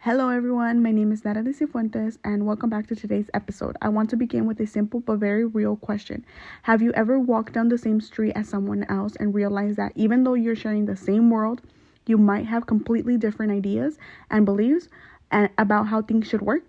Hello everyone, my name is Natalie Cifuentes and welcome back to today's episode. I want to begin with a simple but very real question. Have you ever walked down the same street as someone else and realized that even though you're sharing the same world, you might have completely different ideas and beliefs about how things should work?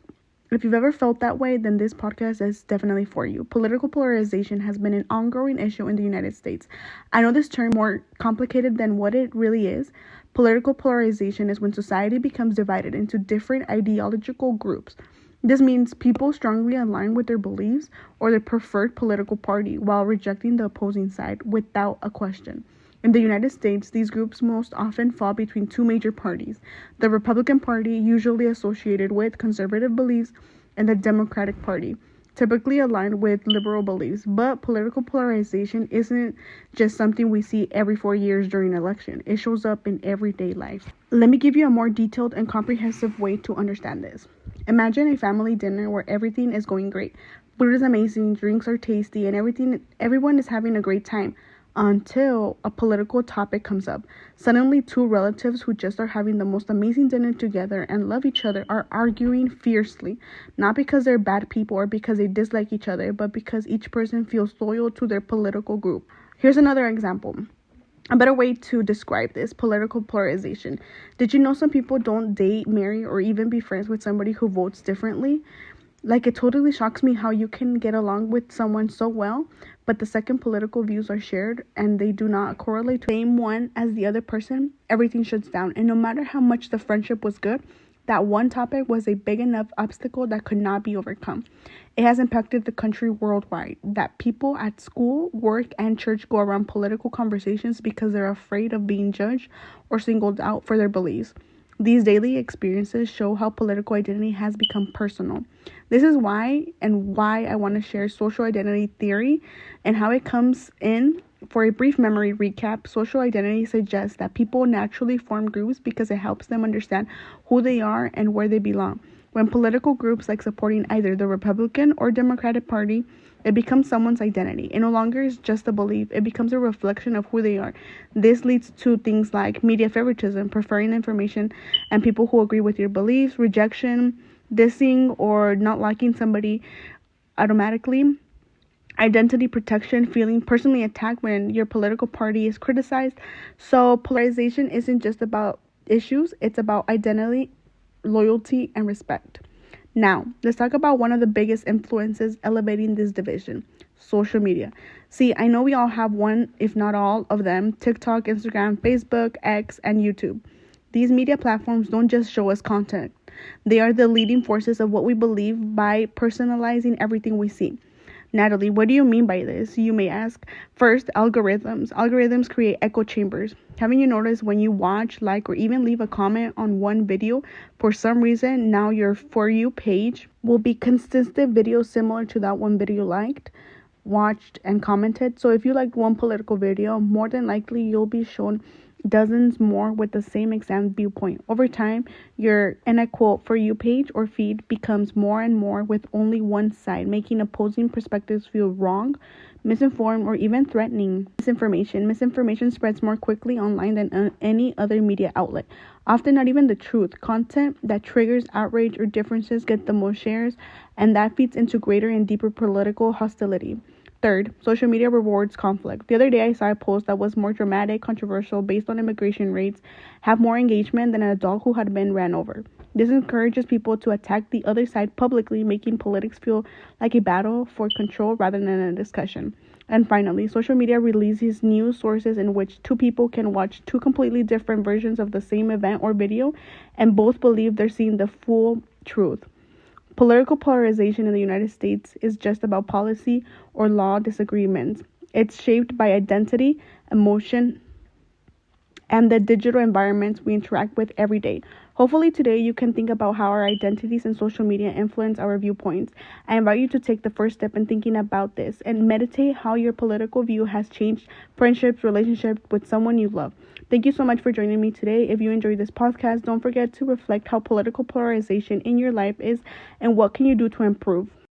If you've ever felt that way, then this podcast is definitely for you. Political polarization has been an ongoing issue in the United States. I know this term is more complicated than what it really is. Political polarization is when society becomes divided into different ideological groups. This means people strongly align with their beliefs or their preferred political party while rejecting the opposing side without a question. In the United States, these groups most often fall between two major parties: the Republican Party, usually associated with conservative beliefs, and the Democratic Party, typically aligned with liberal beliefs. But political polarization isn't just something we see every 4 years during an election. It shows up in everyday life. Let me give you a more detailed and comprehensive way to understand this. Imagine a family dinner where everything is going great. Food is amazing, drinks are tasty, and everyone is having a great time. Until a political topic comes up. Suddenly, two relatives who just are having the most amazing dinner together and love each other are arguing fiercely, not because they're bad people or because they dislike each other, but because each person feels loyal to their political group. Here's another example. A better way to describe this: political polarization. Did you know some people don't date, marry, or even be friends with somebody who votes differently? It totally shocks me how you can get along with someone so well, but the second political views are shared and they do not correlate to the same one as the other person, everything shuts down. And no matter how much the friendship was good, that one topic was a big enough obstacle that could not be overcome. It has impacted the country worldwide, that people at school, work, and church go around political conversations because they're afraid of being judged or singled out for their beliefs. These daily experiences show how political identity has become personal. This is why I want to share social identity theory and how it comes in. For a brief memory recap, social identity suggests that people naturally form groups because it helps them understand who they are and where they belong. When political groups like supporting either the Republican or Democratic Party, it becomes someone's identity. It no longer is just a belief, it becomes a reflection of who they are. This leads to things like media favoritism, preferring information and people who agree with your beliefs, rejection, dissing, or not liking somebody automatically. Identity protection, feeling personally attacked when your political party is criticized. So polarization isn't just about issues, it's about identity, loyalty, and respect. Now, let's talk about one of the biggest influences elevating this division: social media. See, I know we all have one, if not all of them: TikTok, Instagram, Facebook, X, and YouTube. These media platforms don't just show us content. They are the leading forces of what we believe by personalizing everything we see. Natalie, what do you mean by this? You may ask. First, algorithms. Algorithms create echo chambers. Haven't you noticed when you watch, like, or even leave a comment on one video, for some reason, now your For You page will be consistent videos similar to that one video liked, watched, and commented. So if you liked one political video, more than likely you'll be shown dozens more with the same exact viewpoint. Over time, your, and I quote, For You page or feed becomes more and more with only one side, making opposing perspectives feel wrong, misinformed, or even threatening. Misinformation spreads more quickly online than any other media outlet. Often not even the truth. Content that triggers outrage or differences get the most shares, and that feeds into greater and deeper political hostility. Third, social media rewards conflict. The other day I saw a post that was more dramatic, controversial, based on immigration rates, have more engagement than a dog who had been ran over. This encourages people to attack the other side publicly, making politics feel like a battle for control rather than a discussion. And finally, social media releases news sources in which two people can watch two completely different versions of the same event or video, and both believe they're seeing the full truth. Political polarization in the United States is just about policy or law disagreements. It's shaped by identity, emotion, and the digital environments we interact with every day. Hopefully today you can think about how our identities and social media influence our viewpoints. I invite you to take the first step in thinking about this and meditate how your political view has changed friendships, relationships with someone you love. Thank you so much for joining me today. If you enjoyed this podcast, don't forget to reflect how political polarization in your life is and what can you do to improve.